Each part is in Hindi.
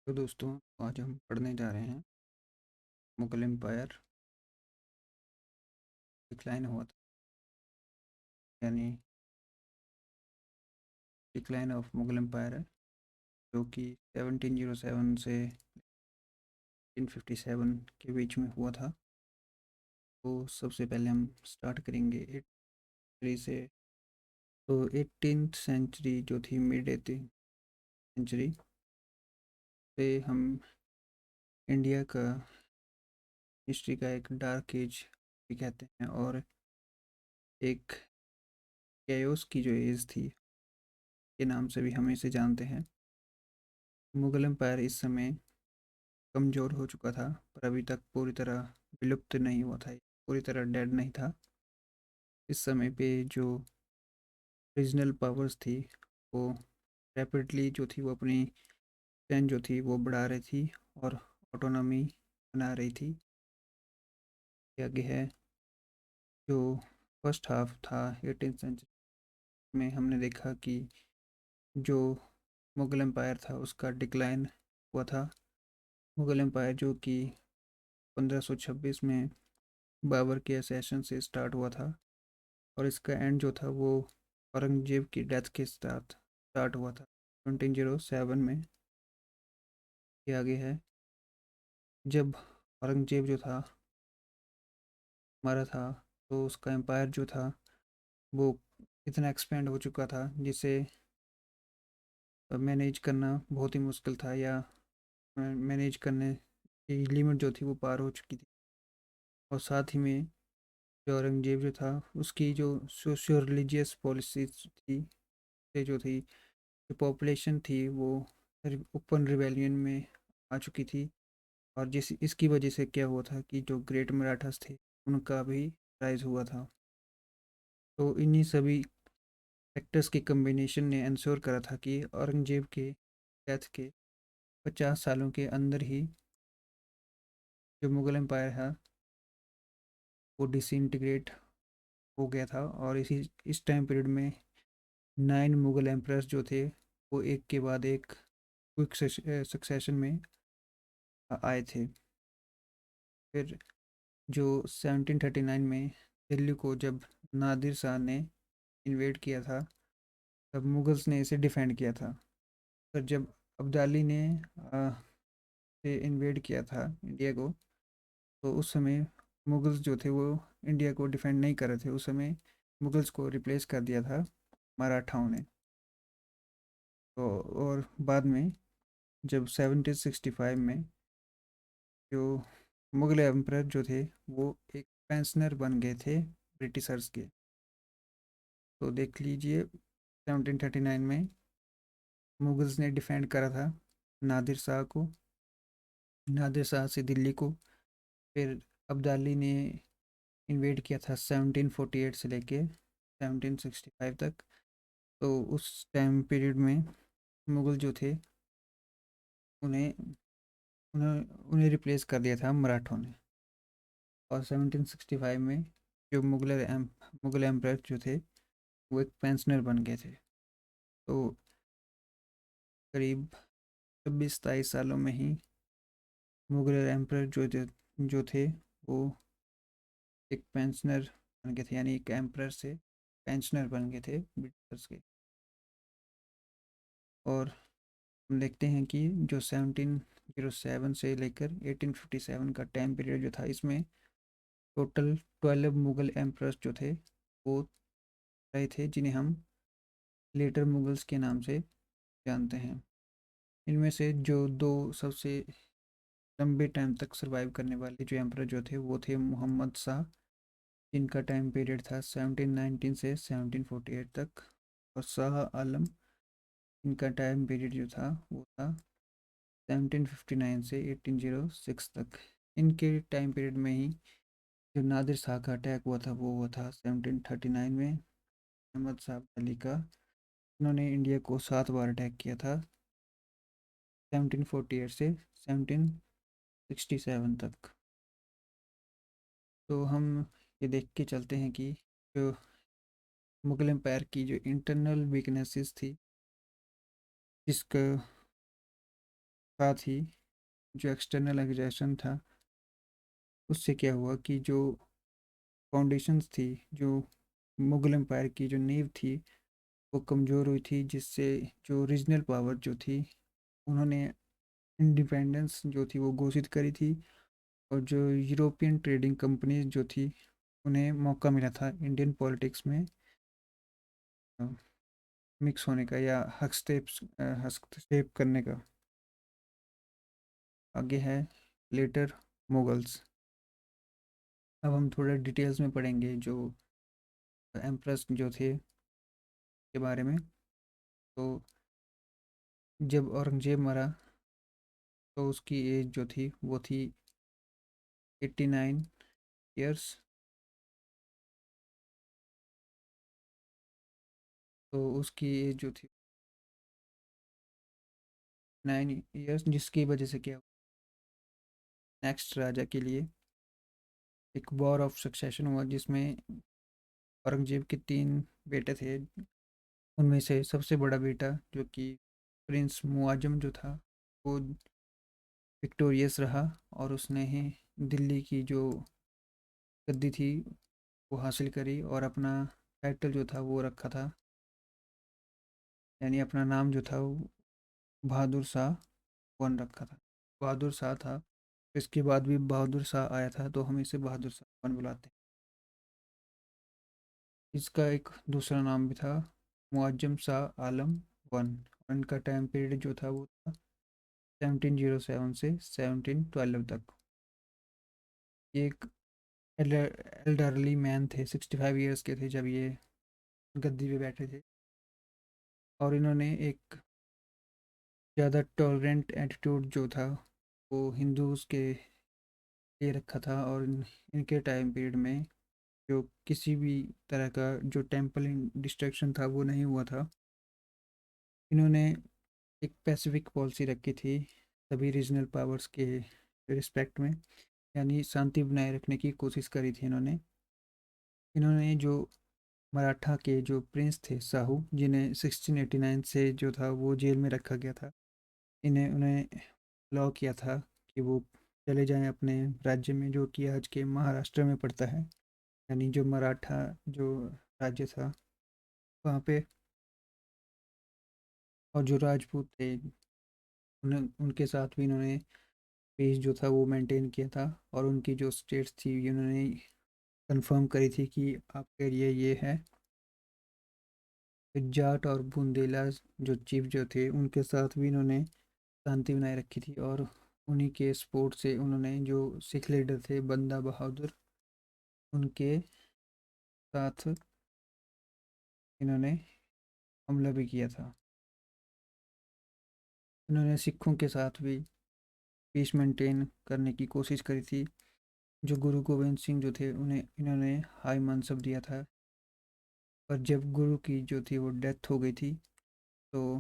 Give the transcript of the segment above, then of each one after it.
तो दोस्तों, आज हम पढ़ने जा रहे हैं मुगल एम्पायर डिक्लाइन हुआ था, यानी डिक्लाइन ऑफ मुगल एम्पायर है, जो कि 1707 से 1857 के बीच में हुआ था। तो सबसे पहले हम स्टार्ट करेंगे एट से। तो 18th सेंचुरी जो थी, मिड 18th सेंचुरी से हम इंडिया का हिस्ट्री का एक डार्क एज भी कहते हैं, और एक कैओस की जो एज थी के नाम से भी हम इसे जानते हैं। मुगल एम्पायर इस समय कमज़ोर हो चुका था, पर अभी तक पूरी तरह विलुप्त नहीं हुआ था, पूरी तरह डेड नहीं था। इस समय पे जो रीजनल पावर्स थी, वो रैपिडली जो थी वो अपनी स्ट्रेंथ जो थी वो बढ़ा रही थी और ऑटोनॉमी बना रही थी। ये आगे है जो फर्स्ट हाफ था 18th सेंचुरी में, हमने देखा कि जो मुगल एम्पायर था उसका डिक्लाइन हुआ था। मुगल एम्पायर जो कि 1526 में बाबर के असैसन से स्टार्ट हुआ था, और इसका एंड जो था वो औरंगजेब की डेथ के साथ स्टार्ट हुआ था 1907 में। ये आगे है, जब औरंगजेब जो था मरा था, तो उसका एम्पायर जो था वो इतना एक्सपेंड हो चुका था जिसे मैनेज करना बहुत ही मुश्किल था, या मैनेज करने की लिमिट जो थी वो पार हो चुकी थी। और साथ ही में जो औरंगजेब जो था उसकी जो सोशियो रिलीजियस पॉलिसीज थी, से जो थी जो पॉपुलेशन थी वो ओपन रिवेलियन में आ चुकी थी। और जिस इसकी वजह से क्या हुआ था कि जो ग्रेट मराठास थे उनका भी राइज हुआ था। तो इन्हीं सभी फैक्टर्स के कम्बिनेशन ने इंश्योर करा था कि औरंगजेब के डेथ के 50 सालों के अंदर ही जो मुगल एम्पायर है वो डिसइंटीग्रेट हो गया था। और इस टाइम पीरियड में 9 मुगल एम्परर्स जो थे वो एक के बाद एक क्विक सक्सेशन में आए थे। फिर जो 1739 में दिल्ली को जब नादिर शाह ने इन्वेड किया था, तब मुगल्स ने इसे डिफेंड किया था। पर जब अब्दाली ने से इन्वेड किया था इंडिया को, तो उस समय मुगल्स जो थे वो इंडिया को डिफेंड नहीं कर रहे थे। उस समय मुगल्स को रिप्लेस कर दिया था मराठाओं ने। तो और बाद में जब 1765 में जो मुगल एम्परर जो थे वो एक पेंशनर बन गए थे ब्रिटिशर्स के। तो देख लीजिए, 1739 में मुगल्स ने डिफेंड करा था नादिर शाह को, नादिर शाह से दिल्ली को। फिर अब्दाली ने इन्वेड किया था 1748 से लेके 1765 तक। तो उस टाइम पीरियड में मुगल जो थे उन्हें उन्हें उन्हें रिप्लेस कर दिया था मराठों ने। और 1765 में जो मुगल एम्परर जो थे वो एक पेंशनर बन गए थे। तो करीब 26-27 सालों में ही मुगल एम्परर जो थे वो एक पेंशनर बन गए थे, यानी एक एम्परर से पेंशनर बन गए थे ब्रिटिशर्स के। और हम देखते हैं कि जो 1707 से लेकर 1857 का टाइम पीरियड जो था, इसमें टोटल 12 मुगल एम्परर्स जो थे वो रहे थे, जिन्हें हम लेटर मुगल्स के नाम से जानते हैं। इनमें से जो दो सबसे लंबे टाइम तक सरवाइव करने वाले जो एम्परर जो थे वो थे मोहम्मद शाह, जिनका टाइम पीरियड था 1719 से 1748 तक, और शाह आलम, इनका टाइम पीरियड जो था वो था 1759 से 1806 तक। इनके टाइम पीरियड में ही जो नादिर शाह का अटैक हुआ था वो हुआ था 1739 में अहमद साहब अली का। उन्होंने इंडिया को 7 बार अटैक किया था 1748 से 1767 तक। तो हम ये देख के चलते हैं कि जो मुगल एम्पायर की जो इंटरनल वीकनेसेस थी, जिसका साथ ही जो एक्सटर्नल एग्रेशन था, उससे क्या हुआ कि जो फाउंडेशंस थी, जो मुगल एम्पायर की जो नींव थी, वो कमज़ोर हुई थी, जिससे जो रीजनल पावर जो थी, उन्होंने इंडिपेंडेंस जो थी वो घोषित करी थी। और जो यूरोपियन ट्रेडिंग कंपनीज जो थी, उन्हें मौका मिला था इंडियन पॉलिटिक्स में मिक्स होने का या हस्तक्षेप करने का। आगे है लेटर मुगल्स। अब हम थोड़ा डिटेल्स में पढ़ेंगे जो एम्प्रेस जो थे के बारे में। तो जब औरंगजेब मरा, तो उसकी एज जो थी वो थी 89 ईयर्स। तो उसकी एज जो थी 9 ईयर्स, जिसकी वजह से क्या, नेक्स्ट राजा के लिए एक वॉर ऑफ सक्सेशन हुआ, जिसमें औरंगजेब के 3 बेटे थे। उनमें से सबसे बड़ा बेटा जो कि प्रिंस मुआजम जो था, वो विक्टोरियस रहा, और उसने ही दिल्ली की जो गद्दी थी वो हासिल करी, और अपना टाइटल जो था वो रखा था, यानी अपना नाम जो था वो बहादुर शाह वन रखा था। बहादुर शाह था। इसके बाद भी बहादुर शाह आया था, तो हम इसे बहादुर शाह वन बुलाते हैं। इसका एक दूसरा नाम भी था, मुअज्जम शाह आलम वन। और इनका टाइम पीरियड जो था वो था 1707 से 1712 तक। ये एक एल्डरली मैन थे, 65 ईयर्स के थे जब ये गद्दी पे बैठे थे। और इन्होंने एक ज़्यादा टॉलरेंट एटीट्यूड जो था वो हिंदूज़ के लिए रखा था। और इनके टाइम पीरियड में जो किसी भी तरह का जो टेम्पल डिस्ट्रक्शन था वो नहीं हुआ था। इन्होंने एक पैसिफिक पॉलिसी रखी थी सभी रीजनल पावर्स के रिस्पेक्ट में, यानी शांति बनाए रखने की कोशिश करी थी इन्होंने। इन्होंने जो मराठा के जो प्रिंस थे साहू, जिन्हें 1689 से जो था वो जेल में रखा गया था, इन्हें उन्हें लॉ किया था कि वो चले जाएं अपने राज्य में, जो कि आज के महाराष्ट्र में पड़ता है। यानी जो मराठा जो राज्य था वहाँ पे। और जो राजपूत थे, उन्हें उनके साथ भी इन्होंने पीस जो था वो मेंटेन किया था। और उनकी जो स्टेट्स थी उन्होंने कंफर्म करी थी कि आपके एरिया ये है। फिर जाट और बुंदेला जो चीफ जो थे, उनके साथ भी इन्होंने शांति बनाए रखी थी। और उन्हीं के सपोर्ट से उन्होंने जो सिख लीडर थे बंदा बहादुर, उनके साथ इन्होंने हमला भी किया था। इन्होंने सिखों के साथ भी पीस मेंटेन करने की कोशिश करी थी। जो गुरु गोविंद सिंह जो थे, उन्हें इन्होंने हाई मनसब दिया था। पर जब गुरु की जो थी वो डेथ हो गई थी, तो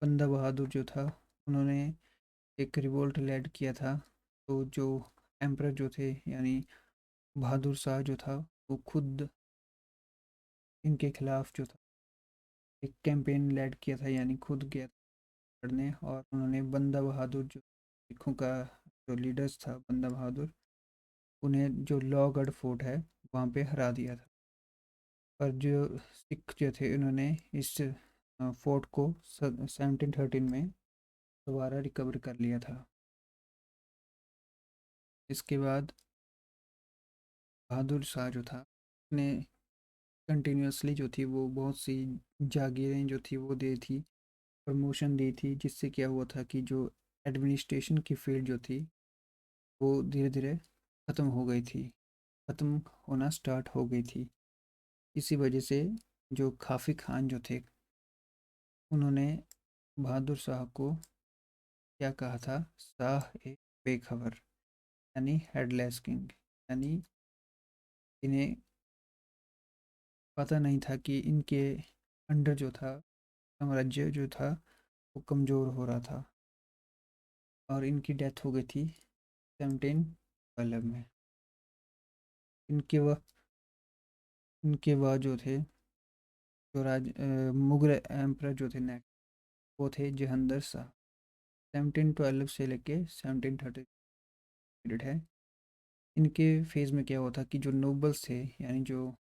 बंदा बहादुर जो था, उन्होंने एक रिवोल्ट लेड किया था। तो जो एम्परर जो थे, यानी बहादुर शाह जो था, वो खुद इनके खिलाफ जो था एक कैंपेन लेड किया था, यानी खुद गया था लड़ने। और उन्होंने बंदा बहादुर जो सिखों का जो लीडर्स था बंदा बहादुर, उन्हें जो लॉगढ़ फोर्ट है वहाँ पे हरा दिया था। पर जो सिख जो थे, उन्होंने इस फोर्ट को 1713 में दोबारा रिकवर कर लिया था। इसके बाद बहादुर शाह जो था, ने कंटिन्यूसली जो थी वो बहुत सी जागीरें जो थी वो दी थी, प्रमोशन दी थी, जिससे क्या हुआ था कि जो एडमिनिस्ट्रेशन की फील्ड जो थी वो धीरे धीरे ख़त्म हो गई थी, ख़त्म होना स्टार्ट हो गई थी। इसी वजह से जो काफ़ी खान जो थे, उन्होंने बहादुर शाह को क्या कहा था, शाह ए बेखबर, यानी हेडलेस किंग। यानी इन्हें पता नहीं था कि इनके अंडर जो था साम्राज्य जो था वो कमज़ोर हो रहा था। और इनकी डेथ हो गई थी 1712 में। इनके व इनके बाद जो थे, जो मुगल एम्परर जो थे नेक्स्ट, वो थे जहांगीर शाह। 1712 से लेके 1730 पीरियड है। इनके फेज़ में क्या हुआ था कि जो नोबल्स थे, यानी जो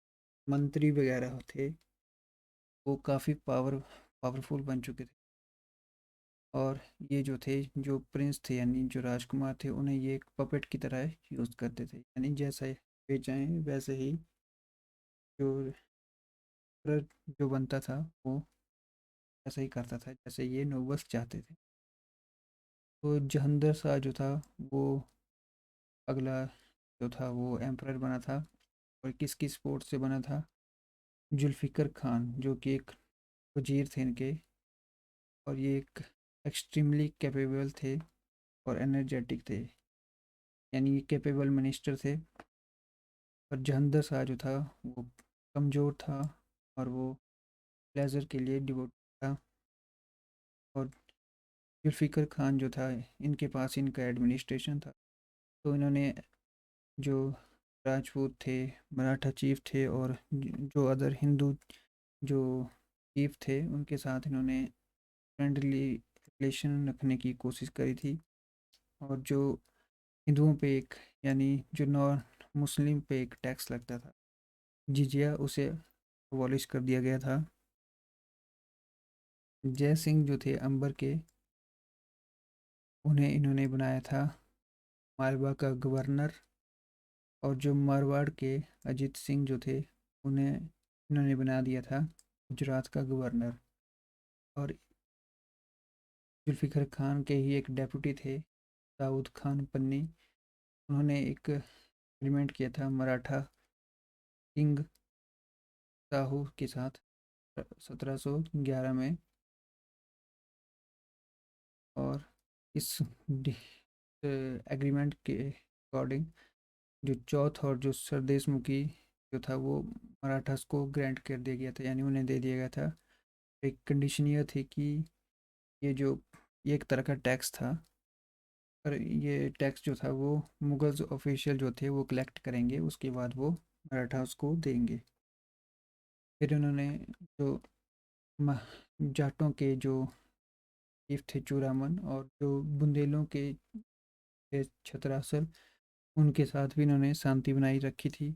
मंत्री वगैरह थे, वो काफ़ी पावरफुल बन चुके थे। और ये जो थे, जो प्रिंस थे यानी जो राजकुमार थे, उन्हें ये एक पपेट की तरह यूज़ करते थे, यानी जैसा वे चाहें वैसे ही जो जो बनता था वो ऐसा ही करता था जैसे ये नोबल्स चाहते थे। तो जहंदर शाह जो था वो अगला जो था वो एम्परर बना था। और किसकी सपोर्ट से बना था? जुल्फ़िकर खान, जो कि एक वजीर थे इनके। और ये एक एक्सट्रीमली कैपेबल थे और एनर्जेटिक थे, यानी ये कैपेबल मिनिस्टर थे। और जहंदर शाह जो था वो कमज़ोर था और वो प्लेजर के लिए डिवोट था। और जुल्फ़िकर खान जो था, इनके पास इनका एडमिनिस्ट्रेशन था। तो इन्होंने जो राजपूत थे, मराठा चीफ थे और जो अदर हिंदू जो चीफ थे, उनके साथ इन्होंने फ्रेंडली रिलेशन रखने की कोशिश करी थी। और जो हिंदुओं पे एक, यानी जो नॉन मुस्लिम पे एक टैक्स लगता था, जिजिया, उसे अबॉलिश कर दिया गया था। जय सिंह जो थे अंबर के, उन्हें इन्होंने बनाया था मालवा का गवर्नर। और जो मारवाड़ के अजीत सिंह जो थे, उन्हें इन्होंने बना दिया था गुजरात का गवर्नर। और जुल्फ़िकर खान के ही एक डेप्यूटी थे, दाऊद खान पन्नी, उन्होंने एक एग्रीमेंट किया था मराठा किंग शाहू के साथ 1711 में। और इस एग्रीमेंट के अकॉर्डिंग जो चौथ और जो सरदेश मुखी जो था वो मराठास को ग्रांट कर दिया गया था, यानी उन्हें दे दिया गया था। एक कंडीशन यह थी कि ये एक तरह का टैक्स था, पर ये टैक्स जो था वो मुगल ऑफिशियल जो थे वो कलेक्ट करेंगे, उसके बाद वो मराठास को देंगे। फिर उन्होंने जो जाटों के जो चीफ थे चूरामन, और जो बुंदेलों के थे छतरासल, उनके साथ भी इन्होंने शांति बनाई रखी थी।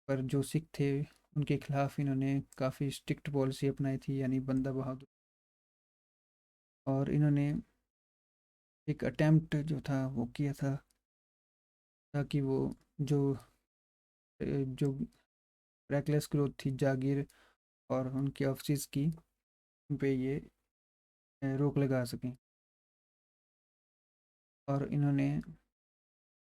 पर जो सिख थे उनके खिलाफ इन्होंने काफ़ी स्ट्रिक्ट पॉलिसी अपनाई थी, यानी बंदा बहादुर। और इन्होंने एक अटेम्प्ट जो था वो किया था, ताकि वो जो जो रेकलेस ग्रोथ थी जागीर और उनके ऑफिस की, उन पे ये रोक लगा सकें। और इन्होंने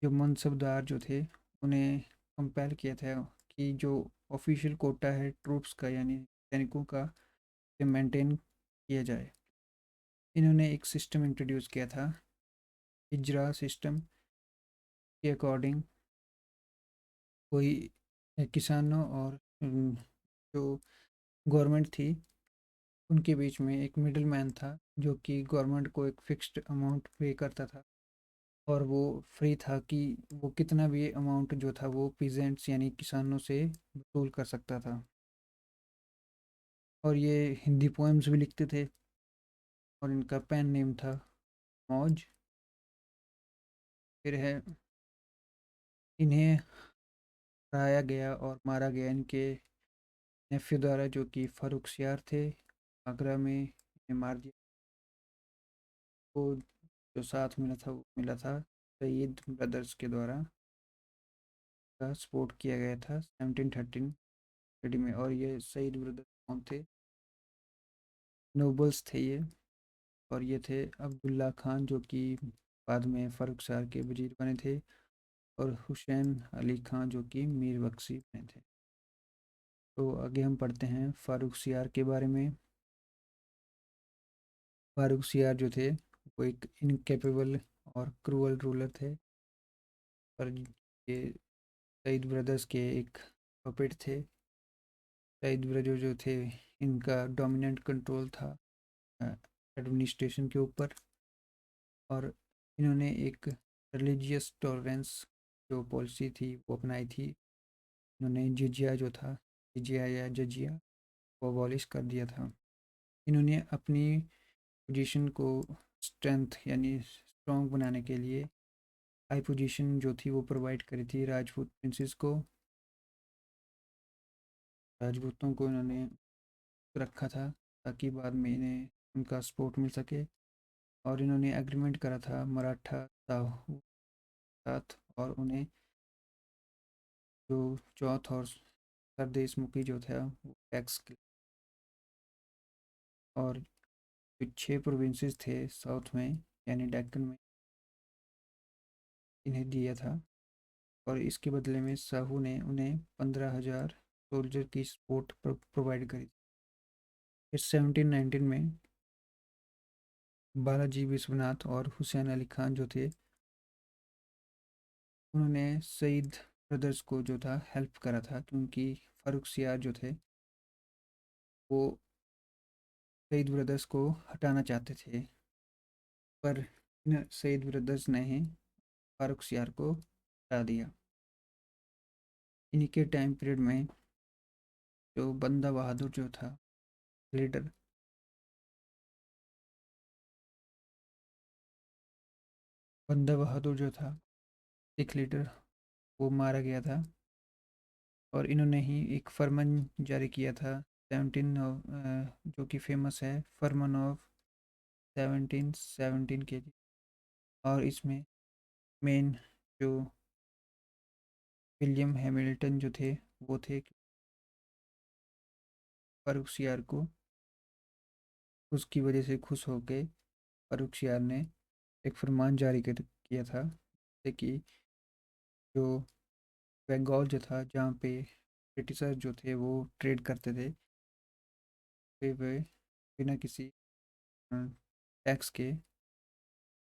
जो मनसबदार जो थे उन्हें कंपेल किया था कि जो ऑफिशियल कोटा है ट्रूप्स का, यानी सैनिकों का, मेंटेन किया जाए। इन्होंने एक सिस्टम इंट्रोड्यूस किया था, हिजरा सिस्टम के अकॉर्डिंग कोई किसानों और जो गवर्नमेंट थी उनके बीच में एक मिडल मैन था, जो कि गवर्नमेंट को एक फिक्स्ड अमाउंट पे करता था। और वो फ्री था कि वो कितना भी अमाउंट जो था वो पीजेंट्स यानी किसानों से वसूल कर सकता था। और ये हिंदी पोएम्स भी लिखते थे। और इनका पेन नेम था मौज। फिर है इन्हें हराया गया और मारा गया इनके नेफ्यू द्वारा, जो कि फ़र्रुखसियार थे। आगरा में इन्हें मार दिया। वो जो साथ मिला था वो मिला था सईद ब्रदर्स के द्वारा, का सपोर्ट किया गया था 1713 में। और ये सईद ब्रदर्स कौन थे? नोबल्स थे ये। और ये थे अब्दुल्ला खान, जो कि बाद में फ़र्रुखसियार के वजीर बने थे। और हुसैन अली खान, जो कि मीर बख्शी बने थे। तो आगे हम पढ़ते हैं फ़र्रुखसियार के बारे में। फ़र्रुखसियार जो थे वो एक इनकेपेबल और क्रूअल रूलर थे। पर ये सईद ब्रदर्स के एक पपेट थे। सईद ब्रदर जो थे, इनका डोमिनेंट कंट्रोल था एडमिनिस्ट्रेशन के ऊपर। और इन्होंने एक रिलीजियस टॉलरेंस जो पॉलिसी थी वो अपनाई थी। इन्होंने जिजिया जो था, जिजिया या जजिया, वो अबॉलिश कर दिया था। इन्होंने अपनी पोजीशन को स्ट्रेंथ यानी स्ट्रॉन्ग बनाने के लिए हाई पोजीशन जो थी वो प्रोवाइड करी थी राजपूत प्रिंसेस को। राजपूतों को इन्होंने रखा था ताकि बाद में इन्हें उनका सपोर्ट मिल सके। और इन्होंने एग्रीमेंट करा था मराठा साहू साथ, और उन्हें जो चौथ और सरदेशमुखी जो था वो टैक्स, और जो 6 प्रोविंसेस थे साउथ में यानी डेक्कन में, इन्हें दिया था। और इसके बदले में साहू ने उन्हें 15,000 सोल्जर की सपोर्ट प्रोवाइड करी। फिर 1719 में बालाजी विश्वनाथ और हुसैन अली खान जो थे, उन्होंने सईद ब्रदर्स को जो था हेल्प करा था, क्योंकि फारूक सियार जो थे वो सईद ब्रदर्स को हटाना चाहते थे। पर इन सईद ब्रदर्स ने ही फारूक सियार को हटा दिया। इन्हीं के टाइम पीरियड में जो बंदा बहादुर जो था लीडर, बंदा बहादुर जो था सिख लीडर, वो मारा गया था। और इन्होंने ही एक फरमान जारी किया था 17 जो कि फेमस है फरमान ऑफ 1717 के लिए। और इसमें मेन जो विलियम हैमिल्टन जो थे वो थे फारूक सियार को उसकी वजह से खुश होकर फारूक सियार ने एक फरमान जारी कर किया था, जैसे कि जो बंगाल जो था जहाँ पे ब्रिटिशर जो थे वो ट्रेड करते थे, वे बिना किसी टैक्स के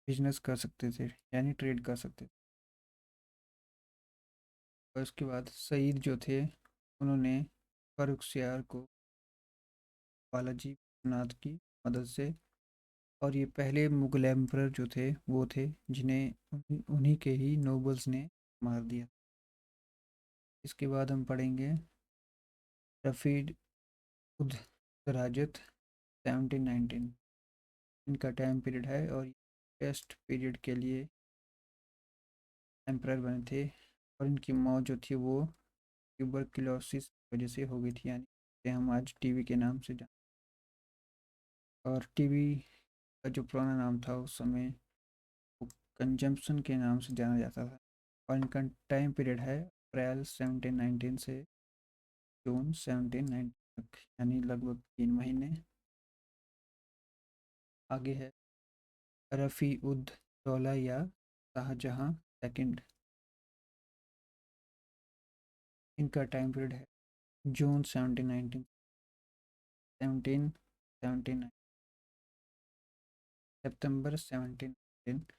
बिजनेस कर सकते थे यानी ट्रेड कर सकते थे। और उसके बाद सईद जो थे उन्होंने फारूक सियार को बालाजी नाथ की मदद से, और ये पहले मुगल एम्परर जो थे वो थे जिन्हें उन्हीं के ही नोबल्स ने मार दिया। इसके बाद हम पढ़ेंगे रफ़ीद उद दराजत 1719, इनका टाइम पीरियड है। और टेस्ट पीरियड के लिए एम्परर बने थे। और इनकी मौत जो थी वो ट्यूबरक्लोसिस की वजह से हो गई थी, यानी जिसे हम आज टीबी के नाम से जान। और टीबी का जो पुराना नाम था उस समय वो कंजम्पशन के नाम से जाना जाता था। और इनका टाइम पीरियड है अप्रैल 1719 से जून 1719 तक, यानी लगभग 3 महीने। आगे है रफ़ी उद दौला या शाहजहाँ सेकंड, इनका टाइम पीरियड है जून 1779 सितंबर 1719।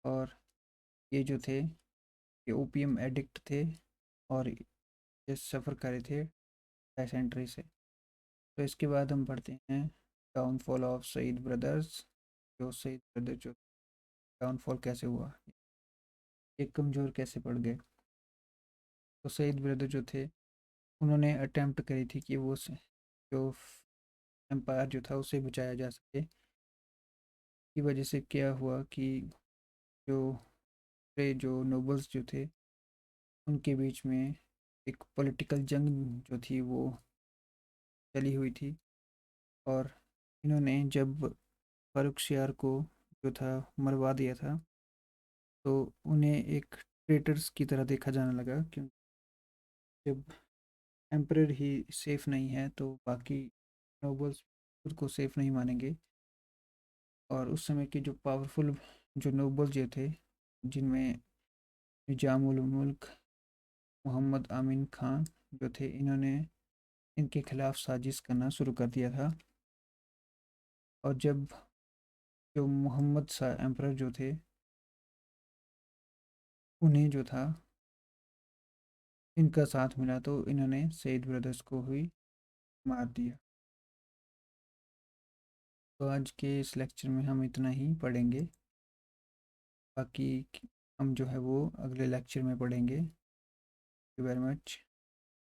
और ये जो थे ये ओपीएम एडिक्ट थे, और ये सफ़र करे थे डायसेंट्री से। तो इसके बाद हम पढ़ते हैं डाउनफॉल ऑफ सईद ब्रदर्स। जो सईद ब्रदर जो डाउनफॉल कैसे हुआ, एक कमज़ोर कैसे पड़ गए। तो सईद ब्रदर जो थे उन्होंने अटेम्प्ट करी थी कि वो जो एम्पायर जो था उसे बचाया जा सके। की वजह से क्या हुआ कि जो जो नोबल्स जो थे उनके बीच में एक पॉलिटिकल जंग जो थी वो चली हुई थी। और इन्होंने जब फारूक सियार को जो था मरवा दिया था, तो उन्हें एक ट्रेटर्स की तरह देखा जाने लगा, क्योंकि जब एम्परर ही सेफ नहीं है तो बाकी नोबल्स खुद को सेफ नहीं मानेंगे। और उस समय के जो पावरफुल जो नोबल जो थे, जिनमें निजाम उल मुल्क मोहम्मद आमीन खान जो थे, इन्होंने इनके खिलाफ साजिश करना शुरू कर दिया था। और जब जो मोहम्मद शाह एम्परर जो थे उन्हें जो था इनका साथ मिला, तो इन्होंने सईद ब्रदर्स को ही मार दिया। तो आज के इस लेक्चर में हम इतना ही पढ़ेंगे, बाकी हम जो है वो अगले लेक्चर में पढ़ेंगे। Thank you very much.